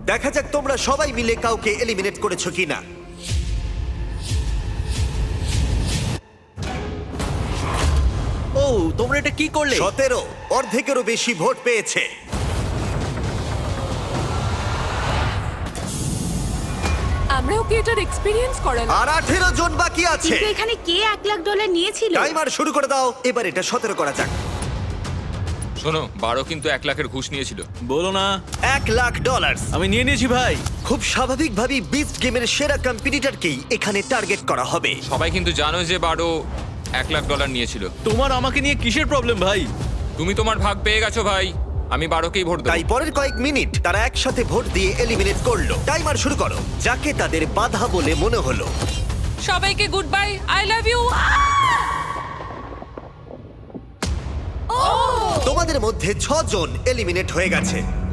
দেখা যাক তোমরা সবাই মিলে কাউকে এলিমিনেট করেছো কিনা। ও তোমরা এটা কি করলে? 17, অর্ধেকেরও বেশি ভোট পেয়েছে। আমরাও কি এটার এক্সপেরিয়েন্স করালাম? আর 18 জন বাকি আছে। কিন্তু এখানে কে $1,00,000 নিয়েছিল? টাইমার শুরু করে দাও, এবার এটা 17 করা যাক। শোনো 12 কিন্তু 1 লাখের ঘুষ নিয়েছিল। বলো না। $1,00,000 আমি নিয়ে নিয়েছি ভাই। খুব স্বাভাবিকভাবেই বিস্ট গেমের সেরা কম্পিটিটরকেই এখানে টার্গেট করা হবে। সবাই কিন্তু জানো যে 12 $1 লাখ নিয়েছিল। তোমার আমাকে নিয়ে কিসের প্রবলেম ভাই? তুমি তোমার ভাগ পেয়ে গেছো ভাই। আমি 12কেই ভোট তাই দেবো। পরের কয়েক মিনিট তারা একসাথে ভোট দিয়ে এলিমিনেট করলো। টাইমার শুরু করো। যাকে তাদের বাধা বলে মনে হলো। সবাইকে good bye, I love you. তোমাদের মধ্যে 6 জন এলিমিনেট হয়ে গেছে।